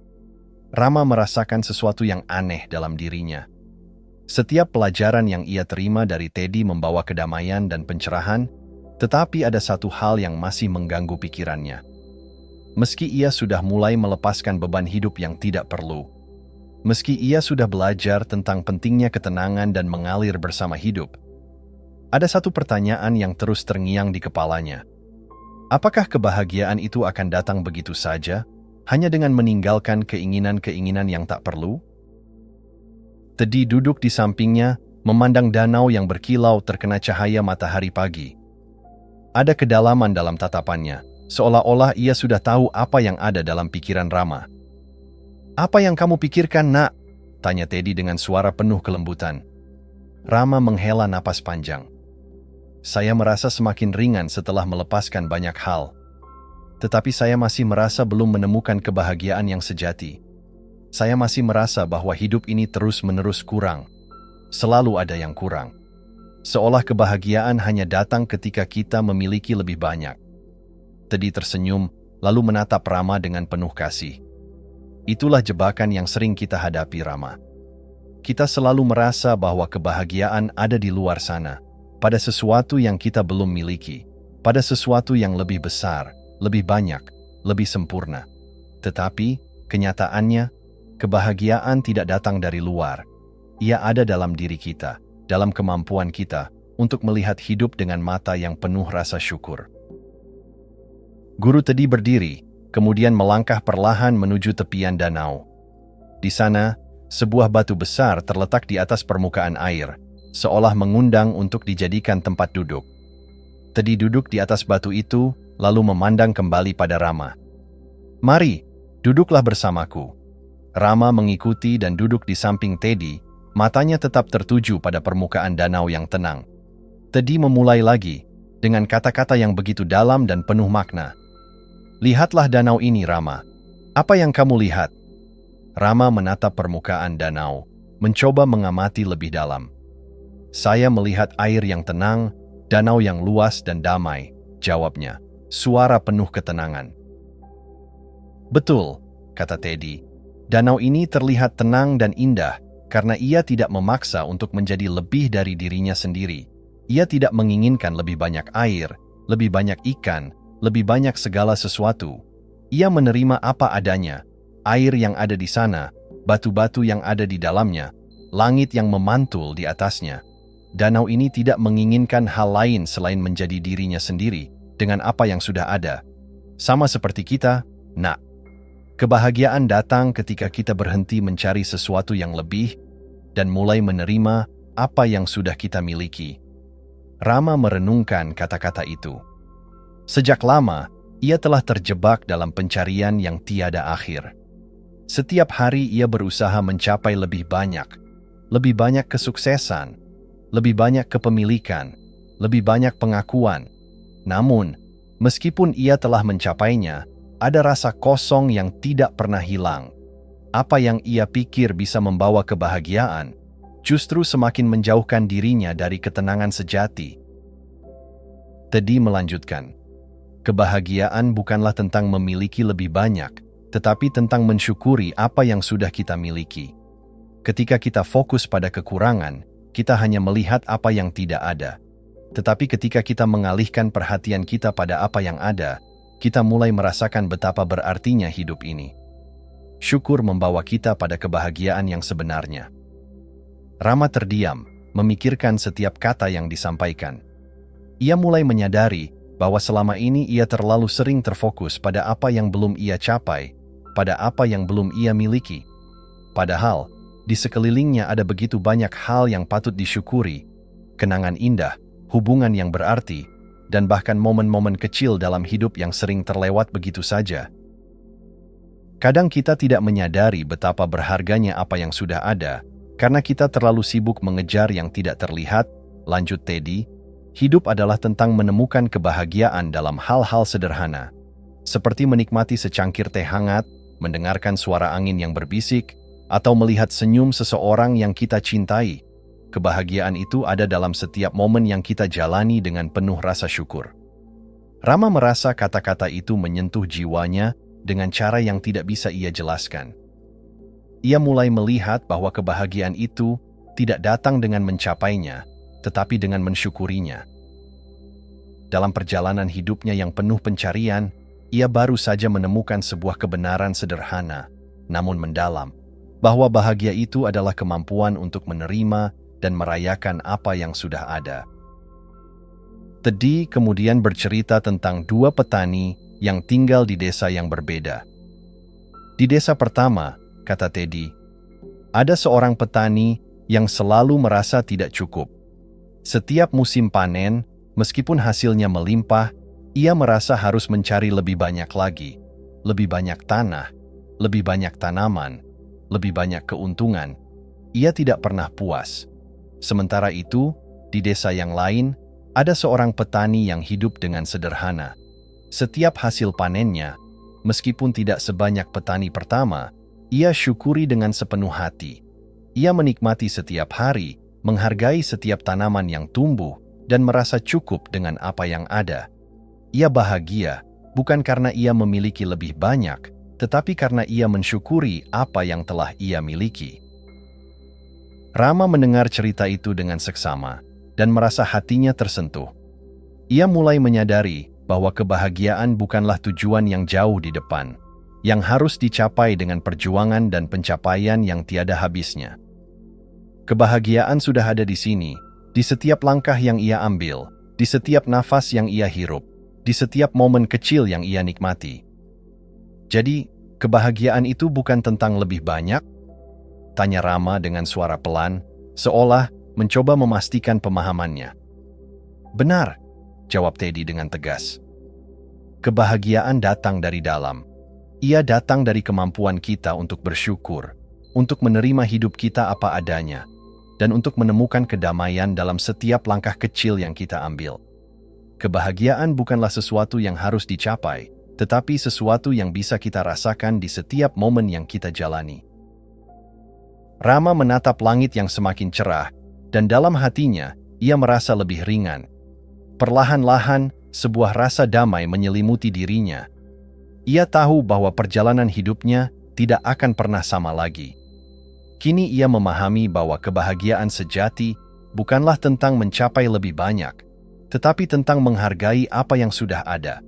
Rama merasakan sesuatu yang aneh dalam dirinya. Setiap pelajaran yang ia terima dari Teddy membawa kedamaian dan pencerahan, tetapi ada satu hal yang masih mengganggu pikirannya. Meski ia sudah mulai melepaskan beban hidup yang tidak perlu, meski ia sudah belajar tentang pentingnya ketenangan dan mengalir bersama hidup, ada satu pertanyaan yang terus terngiang di kepalanya. Apakah kebahagiaan itu akan datang begitu saja, hanya dengan meninggalkan keinginan-keinginan yang tak perlu? Teddy duduk di sampingnya, memandang danau yang berkilau terkena cahaya matahari pagi. Ada kedalaman dalam tatapannya, seolah-olah ia sudah tahu apa yang ada dalam pikiran Rama. "Apa yang kamu pikirkan, nak?" tanya Teddy dengan suara penuh kelembutan. Rama menghela napas panjang. "Saya merasa semakin ringan setelah melepaskan banyak hal. Tetapi saya masih merasa belum menemukan kebahagiaan yang sejati. Saya masih merasa bahwa hidup ini terus-menerus kurang. Selalu ada yang kurang. Seolah kebahagiaan hanya datang ketika kita memiliki lebih banyak." Teddy tersenyum, lalu menatap Rama dengan penuh kasih. "Itulah jebakan yang sering kita hadapi, Rama. Kita selalu merasa bahwa kebahagiaan ada di luar sana, pada sesuatu yang kita belum miliki, pada sesuatu yang lebih besar, lebih banyak, lebih sempurna. Tetapi, kenyataannya, kebahagiaan tidak datang dari luar. Ia ada dalam diri kita, dalam kemampuan kita, untuk melihat hidup dengan mata yang penuh rasa syukur." Guru Teddy berdiri, kemudian melangkah perlahan menuju tepian danau. Di sana, sebuah batu besar terletak di atas permukaan air, seolah mengundang untuk dijadikan tempat duduk. Teddy duduk di atas batu itu, lalu memandang kembali pada Rama. "Mari, duduklah bersamaku." Rama mengikuti dan duduk di samping Teddy, matanya tetap tertuju pada permukaan danau yang tenang. Teddy memulai lagi, dengan kata-kata yang begitu dalam dan penuh makna. "Lihatlah danau ini, Rama. Apa yang kamu lihat?" Rama menatap permukaan danau, mencoba mengamati lebih dalam. "Saya melihat air yang tenang, danau yang luas dan damai," jawabnya, suara penuh ketenangan. "Betul," kata Teddy. "Danau ini terlihat tenang dan indah karena ia tidak memaksa untuk menjadi lebih dari dirinya sendiri. Ia tidak menginginkan lebih banyak air, lebih banyak ikan, lebih banyak segala sesuatu. Ia menerima apa adanya, air yang ada di sana, batu-batu yang ada di dalamnya, langit yang memantul di atasnya. Danau ini tidak menginginkan hal lain selain menjadi dirinya sendiri dengan apa yang sudah ada. Sama seperti kita, nak. Kebahagiaan datang ketika kita berhenti mencari sesuatu yang lebih dan mulai menerima apa yang sudah kita miliki." Rama merenungkan kata-kata itu. Sejak lama, ia telah terjebak dalam pencarian yang tiada akhir. Setiap hari ia berusaha mencapai lebih banyak kesuksesan, lebih banyak kepemilikan, lebih banyak pengakuan. Namun, meskipun ia telah mencapainya, ada rasa kosong yang tidak pernah hilang. Apa yang ia pikir bisa membawa kebahagiaan, justru semakin menjauhkan dirinya dari ketenangan sejati. Teddy melanjutkan, "Kebahagiaan bukanlah tentang memiliki lebih banyak, tetapi tentang mensyukuri apa yang sudah kita miliki. Ketika kita fokus pada kekurangan, kita hanya melihat apa yang tidak ada. Tetapi ketika kita mengalihkan perhatian kita pada apa yang ada, kita mulai merasakan betapa berartinya hidup ini. Syukur membawa kita pada kebahagiaan yang sebenarnya." Rama terdiam, memikirkan setiap kata yang disampaikan. Ia mulai menyadari bahwa selama ini ia terlalu sering terfokus pada apa yang belum ia capai, pada apa yang belum ia miliki. Padahal, di sekelilingnya ada begitu banyak hal yang patut disyukuri, kenangan indah, hubungan yang berarti, dan bahkan momen-momen kecil dalam hidup yang sering terlewat begitu saja. Kadang kita tidak menyadari betapa berharganya apa yang sudah ada, karena kita terlalu sibuk mengejar yang tidak terlihat. Lanjut Teddy, hidup adalah tentang menemukan kebahagiaan dalam hal-hal sederhana, seperti menikmati secangkir teh hangat, mendengarkan suara angin yang berbisik, atau melihat senyum seseorang yang kita cintai. Kebahagiaan itu ada dalam setiap momen yang kita jalani dengan penuh rasa syukur. Rama merasa kata-kata itu menyentuh jiwanya dengan cara yang tidak bisa ia jelaskan. Ia mulai melihat bahwa kebahagiaan itu tidak datang dengan mencapainya, tetapi dengan mensyukurinya. Dalam perjalanan hidupnya yang penuh pencarian, ia baru saja menemukan sebuah kebenaran sederhana, namun mendalam, bahwa bahagia itu adalah kemampuan untuk menerima dan merayakan apa yang sudah ada. Teddy kemudian bercerita tentang dua petani yang tinggal di desa yang berbeda. Di desa pertama, kata Teddy, ada seorang petani yang selalu merasa tidak cukup. Setiap musim panen, meskipun hasilnya melimpah, ia merasa harus mencari lebih banyak lagi, lebih banyak tanah, lebih banyak tanaman, lebih banyak keuntungan. Ia tidak pernah puas. Sementara itu, di desa yang lain, ada seorang petani yang hidup dengan sederhana. Setiap hasil panennya, meskipun tidak sebanyak petani pertama, ia syukuri dengan sepenuh hati. Ia menikmati setiap hari, menghargai setiap tanaman yang tumbuh, dan merasa cukup dengan apa yang ada. Ia bahagia, bukan karena ia memiliki lebih banyak, tetapi karena ia mensyukuri apa yang telah ia miliki. Rama mendengar cerita itu dengan seksama, dan merasa hatinya tersentuh. Ia mulai menyadari bahwa kebahagiaan bukanlah tujuan yang jauh di depan, yang harus dicapai dengan perjuangan dan pencapaian yang tiada habisnya. Kebahagiaan sudah ada di sini, di setiap langkah yang ia ambil, di setiap nafas yang ia hirup, di setiap momen kecil yang ia nikmati. Jadi, kebahagiaan itu bukan tentang lebih banyak? Tanya Rama dengan suara pelan, seolah mencoba memastikan pemahamannya. "Benar," jawab Teddy dengan tegas. "Kebahagiaan datang dari dalam. Ia datang dari kemampuan kita untuk bersyukur, untuk menerima hidup kita apa adanya, dan untuk menemukan kedamaian dalam setiap langkah kecil yang kita ambil. Kebahagiaan bukanlah sesuatu yang harus dicapai, tetapi sesuatu yang bisa kita rasakan di setiap momen yang kita jalani." Rama menatap langit yang semakin cerah, dan dalam hatinya, ia merasa lebih ringan. Perlahan-lahan, sebuah rasa damai menyelimuti dirinya. Ia tahu bahwa perjalanan hidupnya tidak akan pernah sama lagi. Kini ia memahami bahwa kebahagiaan sejati bukanlah tentang mencapai lebih banyak, tetapi tentang menghargai apa yang sudah ada.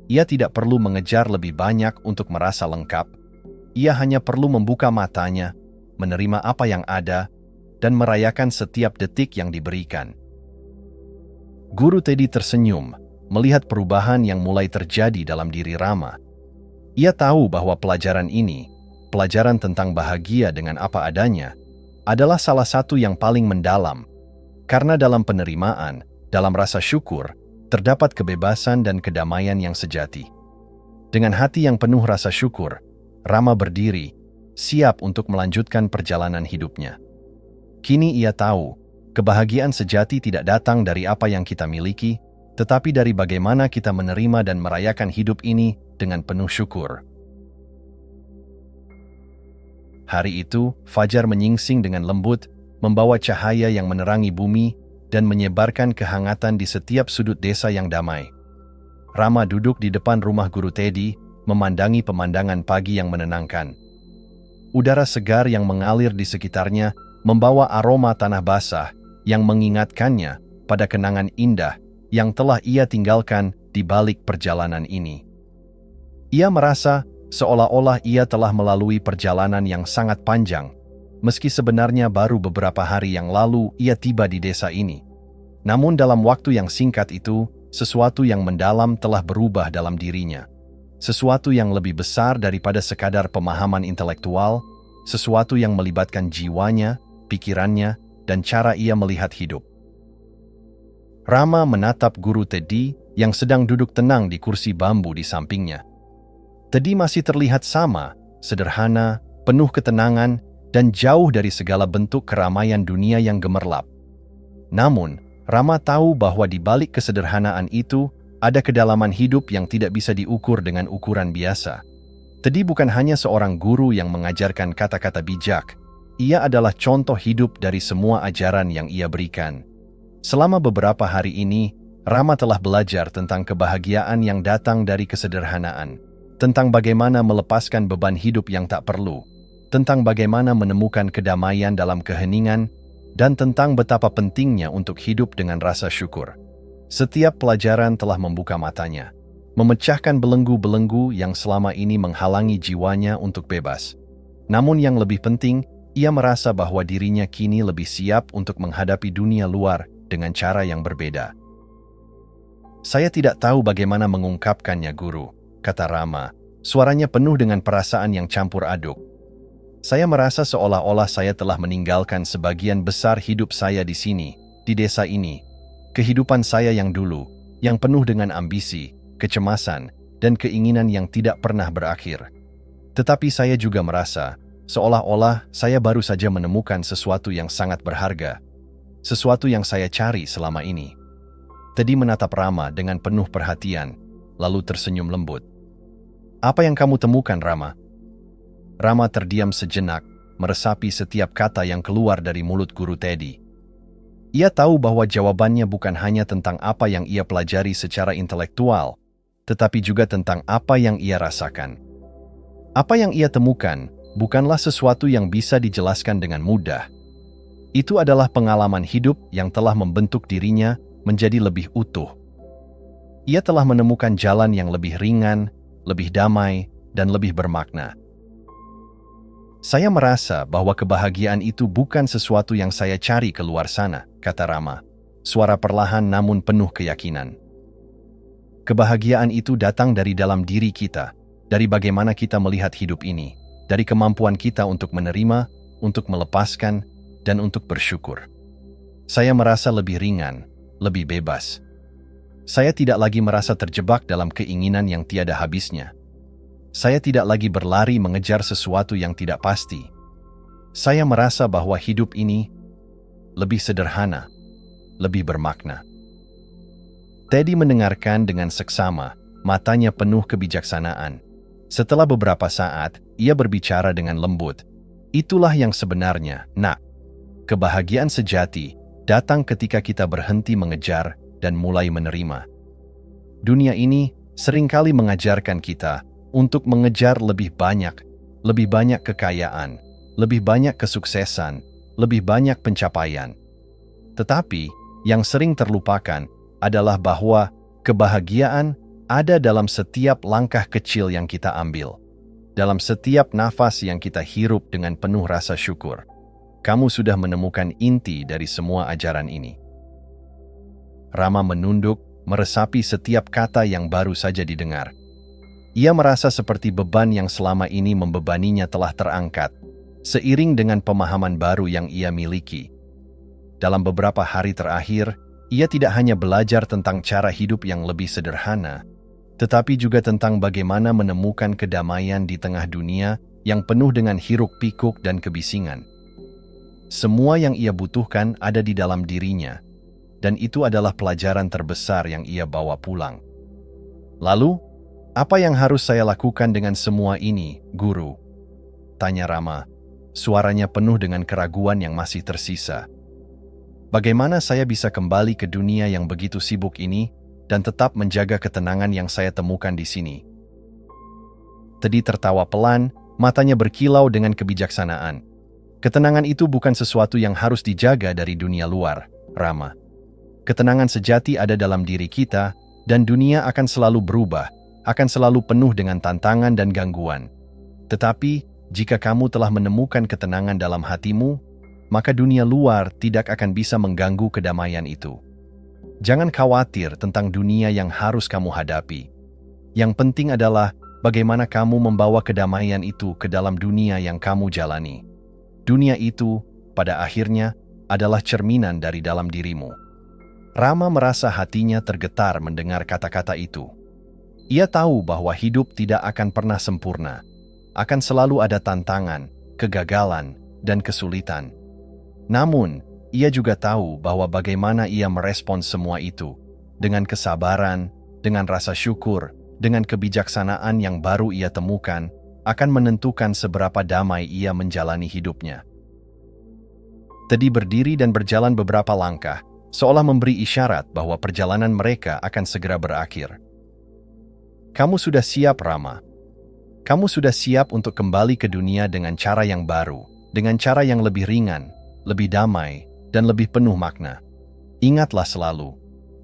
Ia tidak perlu mengejar lebih banyak untuk merasa lengkap. Ia hanya perlu membuka matanya, menerima apa yang ada, dan merayakan setiap detik yang diberikan. Guru Teddy tersenyum, melihat perubahan yang mulai terjadi dalam diri Rama. Ia tahu bahwa pelajaran ini, pelajaran tentang bahagia dengan apa adanya, adalah salah satu yang paling mendalam. Karena dalam penerimaan, dalam rasa syukur, terdapat kebebasan dan kedamaian yang sejati. Dengan hati yang penuh rasa syukur, Rama berdiri, siap untuk melanjutkan perjalanan hidupnya. Kini ia tahu, kebahagiaan sejati tidak datang dari apa yang kita miliki, tetapi dari bagaimana kita menerima dan merayakan hidup ini dengan penuh syukur. Hari itu, fajar menyingsing dengan lembut, membawa cahaya yang menerangi bumi dan menyebarkan kehangatan di setiap sudut desa yang damai. Rama duduk di depan rumah Guru Teddy, memandangi pemandangan pagi yang menenangkan. Udara segar yang mengalir di sekitarnya membawa aroma tanah basah yang mengingatkannya pada kenangan indah yang telah ia tinggalkan di balik perjalanan ini. Ia merasa seolah-olah ia telah melalui perjalanan yang sangat panjang, meski sebenarnya baru beberapa hari yang lalu ia tiba di desa ini. Namun dalam waktu yang singkat itu, sesuatu yang mendalam telah berubah dalam dirinya. Sesuatu yang lebih besar daripada sekadar pemahaman intelektual, sesuatu yang melibatkan jiwanya, pikirannya, dan cara ia melihat hidup. Rama menatap Guru Teddy yang sedang duduk tenang di kursi bambu di sampingnya. Teddy masih terlihat sama, sederhana, penuh ketenangan, dan jauh dari segala bentuk keramaian dunia yang gemerlap. Namun, Rama tahu bahwa di balik kesederhanaan itu, ada kedalaman hidup yang tidak bisa diukur dengan ukuran biasa. Teddy bukan hanya seorang guru yang mengajarkan kata-kata bijak, ia adalah contoh hidup dari semua ajaran yang ia berikan. Selama beberapa hari ini, Rama telah belajar tentang kebahagiaan yang datang dari kesederhanaan, tentang bagaimana melepaskan beban hidup yang tak perlu, tentang bagaimana menemukan kedamaian dalam keheningan, dan tentang betapa pentingnya untuk hidup dengan rasa syukur. Setiap pelajaran telah membuka matanya, memecahkan belenggu-belenggu yang selama ini menghalangi jiwanya untuk bebas. Namun yang lebih penting, ia merasa bahwa dirinya kini lebih siap untuk menghadapi dunia luar dengan cara yang berbeda. "Saya tidak tahu bagaimana mengungkapkannya, Guru," kata Rama, suaranya penuh dengan perasaan yang campur aduk. "Saya merasa seolah-olah saya telah meninggalkan sebagian besar hidup saya di sini, di desa ini. Kehidupan saya yang dulu, yang penuh dengan ambisi, kecemasan, dan keinginan yang tidak pernah berakhir. Tetapi saya juga merasa, seolah-olah saya baru saja menemukan sesuatu yang sangat berharga, sesuatu yang saya cari selama ini." Teddy menatap Rama dengan penuh perhatian, lalu tersenyum lembut. "Apa yang kamu temukan, Rama?" Rama terdiam sejenak, meresapi setiap kata yang keluar dari mulut Guru Teddy. Ia tahu bahwa jawabannya bukan hanya tentang apa yang ia pelajari secara intelektual, tetapi juga tentang apa yang ia rasakan. Apa yang ia temukan bukanlah sesuatu yang bisa dijelaskan dengan mudah. Itu adalah pengalaman hidup yang telah membentuk dirinya menjadi lebih utuh. Ia telah menemukan jalan yang lebih ringan, lebih damai, dan lebih bermakna. "Saya merasa bahwa kebahagiaan itu bukan sesuatu yang saya cari keluar sana," kata Rama, suara perlahan namun penuh keyakinan. "Kebahagiaan itu datang dari dalam diri kita, dari bagaimana kita melihat hidup ini, dari kemampuan kita untuk menerima, untuk melepaskan, dan untuk bersyukur." Saya merasa lebih ringan, lebih bebas. Saya tidak lagi merasa terjebak dalam keinginan yang tiada habisnya. Saya tidak lagi berlari mengejar sesuatu yang tidak pasti. Saya merasa bahwa hidup ini lebih sederhana, lebih bermakna. Teddy mendengarkan dengan seksama, matanya penuh kebijaksanaan. Setelah beberapa saat, ia berbicara dengan lembut. Itulah yang sebenarnya, nak. Kebahagiaan sejati datang ketika kita berhenti mengejar dan mulai menerima. Dunia ini seringkali mengajarkan kita untuk mengejar lebih banyak kekayaan, lebih banyak kesuksesan, lebih banyak pencapaian. Tetapi, yang sering terlupakan adalah bahwa kebahagiaan ada dalam setiap langkah kecil yang kita ambil, dalam setiap nafas yang kita hirup dengan penuh rasa syukur. Kamu sudah menemukan inti dari semua ajaran ini. Rama menunduk, meresapi setiap kata yang baru saja didengar. Ia merasa seperti beban yang selama ini membebaninya telah terangkat, seiring dengan pemahaman baru yang ia miliki. Dalam beberapa hari terakhir, ia tidak hanya belajar tentang cara hidup yang lebih sederhana, tetapi juga tentang bagaimana menemukan kedamaian di tengah dunia yang penuh dengan hiruk-pikuk dan kebisingan. Semua yang ia butuhkan ada di dalam dirinya, dan itu adalah pelajaran terbesar yang ia bawa pulang. Lalu, apa yang harus saya lakukan dengan semua ini, Guru? Tanya Rama, suaranya penuh dengan keraguan yang masih tersisa. Bagaimana saya bisa kembali ke dunia yang begitu sibuk ini dan tetap menjaga ketenangan yang saya temukan di sini? Teddy tertawa pelan, matanya berkilau dengan kebijaksanaan. Ketenangan itu bukan sesuatu yang harus dijaga dari dunia luar, Rama. Ketenangan sejati ada dalam diri kita, dan dunia akan selalu berubah, akan selalu penuh dengan tantangan dan gangguan. Tetapi, jika kamu telah menemukan ketenangan dalam hatimu, maka dunia luar tidak akan bisa mengganggu kedamaian itu. Jangan khawatir tentang dunia yang harus kamu hadapi. Yang penting adalah bagaimana kamu membawa kedamaian itu ke dalam dunia yang kamu jalani. Dunia itu, pada akhirnya, adalah cerminan dari dalam dirimu. Rama merasa hatinya tergetar mendengar kata-kata itu. Ia tahu bahwa hidup tidak akan pernah sempurna. Akan selalu ada tantangan, kegagalan, dan kesulitan. Namun, ia juga tahu bahwa bagaimana ia merespons semua itu, dengan kesabaran, dengan rasa syukur, dengan kebijaksanaan yang baru ia temukan, akan menentukan seberapa damai ia menjalani hidupnya. Teddy berdiri dan berjalan beberapa langkah, seolah memberi isyarat bahwa perjalanan mereka akan segera berakhir. Kamu sudah siap, Rama. Kamu sudah siap untuk kembali ke dunia dengan cara yang baru, dengan cara yang lebih ringan, lebih damai, dan lebih penuh makna. Ingatlah selalu,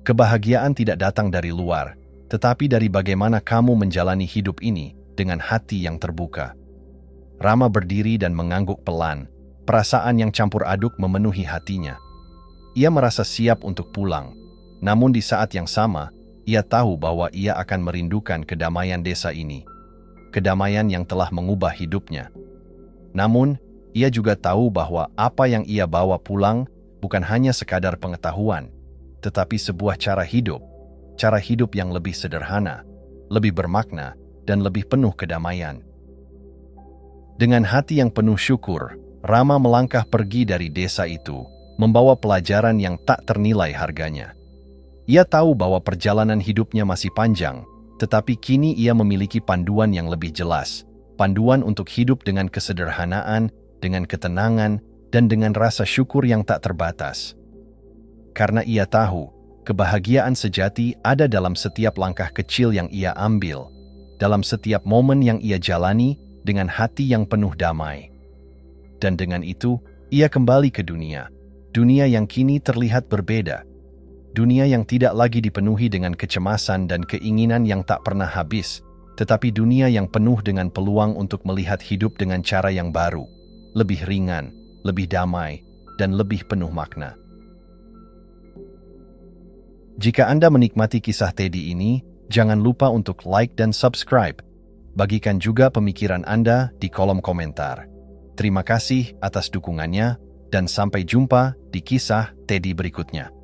kebahagiaan tidak datang dari luar, tetapi dari bagaimana kamu menjalani hidup ini dengan hati yang terbuka. Rama berdiri dan mengangguk pelan, perasaan yang campur aduk memenuhi hatinya. Ia merasa siap untuk pulang, namun di saat yang sama, ia tahu bahwa ia akan merindukan kedamaian desa ini, kedamaian yang telah mengubah hidupnya. Namun, ia juga tahu bahwa apa yang ia bawa pulang bukan hanya sekadar pengetahuan, tetapi sebuah cara hidup yang lebih sederhana, lebih bermakna, dan lebih penuh kedamaian. Dengan hati yang penuh syukur, Rama melangkah pergi dari desa itu, membawa pelajaran yang tak ternilai harganya. Ia tahu bahwa perjalanan hidupnya masih panjang, tetapi kini ia memiliki panduan yang lebih jelas, panduan untuk hidup dengan kesederhanaan, dengan ketenangan, dan dengan rasa syukur yang tak terbatas. Karena ia tahu, kebahagiaan sejati ada dalam setiap langkah kecil yang ia ambil, dalam setiap momen yang ia jalani dengan hati yang penuh damai. Dan dengan itu, ia kembali ke dunia yang kini terlihat berbeda. Dunia yang tidak lagi dipenuhi dengan kecemasan dan keinginan yang tak pernah habis, tetapi dunia yang penuh dengan peluang untuk melihat hidup dengan cara yang baru, lebih ringan, lebih damai, dan lebih penuh makna. Jika Anda menikmati kisah Teddy ini, jangan lupa untuk like dan subscribe. Bagikan juga pemikiran Anda di kolom komentar. Terima kasih atas dukungannya. dan sampai jumpa di kisah Teddy berikutnya.